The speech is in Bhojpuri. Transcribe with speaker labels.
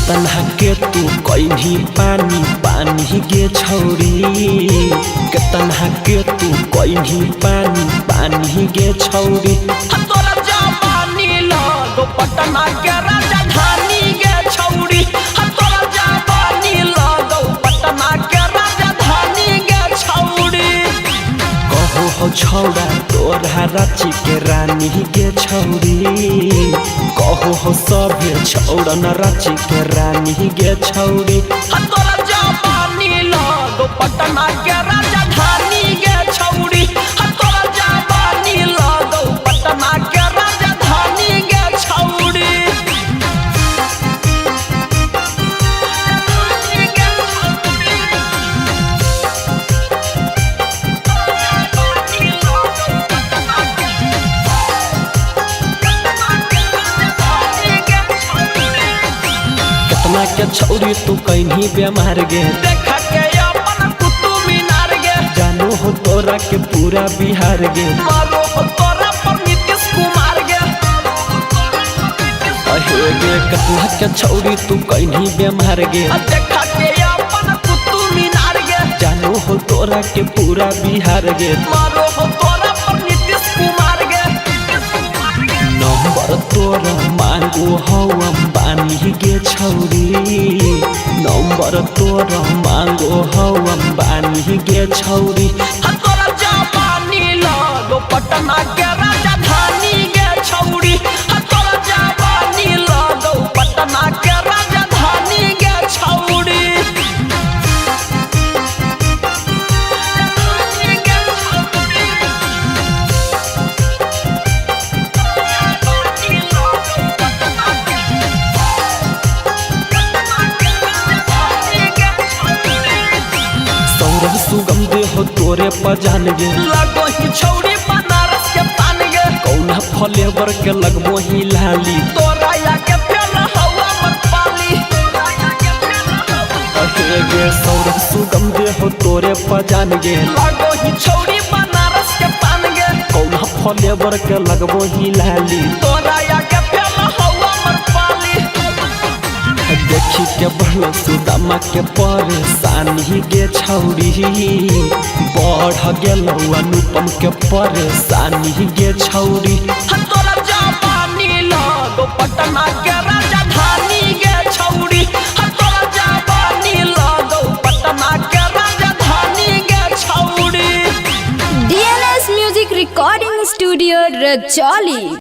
Speaker 1: केतना के तू कहीं पानी पानी गे छौरी केतना के तू कहीं पानी पानी गे छौरी
Speaker 2: तोरा जवानी लगो पटना के राजधानी गे छौरी तोरा जवानी लगो पटना के राजधानी गे छौरी
Speaker 1: कहो हो छौड़ा तोरा रांची के रानी गे छौरी कहो हो सभे छौड़न रांची के रानी गे छौरी
Speaker 2: तोरा जवानी लगो पटना के राजधानी गे छौरी तोरा जवानी लगो पटना के राजधानी गे छौरी
Speaker 1: केतना के छौरी तू कहीं बेमार गे
Speaker 2: देखा के अपन कुतुब मीनार गे
Speaker 1: जानो हो तोरा के पूरा बिहार गे
Speaker 2: मारो हो तोरा पर नीतीश कुमार गे
Speaker 1: अहे गे केतना के छौरी तू कहीं बेमार गे
Speaker 2: देखा के अपन कुतुब मीनार गे
Speaker 1: जानो हो तोरा के पूरा बिहार गे
Speaker 2: मारो हो तोरा पर नीतीश कुमार गे
Speaker 1: नंबर तोरा मांगो हो अंबानी गे छौरी नंबर तोरा मांगो हो अंबानी गे छौरी
Speaker 2: तोरा जवानी लगो पटना के राजधानी गे छौरी तोरा जवानी लगो पटना के राजधानी गे छौरी
Speaker 1: सौरभ सुगम दे हो तोरे पजान गे
Speaker 2: लगो ही छौरी बनारस के पान गे
Speaker 1: कौना फ्लेवर के लगबो ही लाली
Speaker 2: तोरा या के फेर हवा मन पाली
Speaker 1: अहे गे सौरभ सुगम दे हो तोरे पजान गे
Speaker 2: लगो ही छौरी बनारस के पान गे
Speaker 1: कौना फ्लेवर के लगबो ही लाली
Speaker 2: तोरा या के फेर हवा मन पाली
Speaker 1: देखी के बढ़ सुदामा के परेशानी गे छौरी बढ़ गेलौ अनुपम के परेशानी गे छौरी
Speaker 2: तोरा जवानी लगो पटना के राजधानी गे छौरी तोरा जवानी लगो पटना के राजधानी गे छौरी
Speaker 3: DNS Music Recording Studio, Rajoli।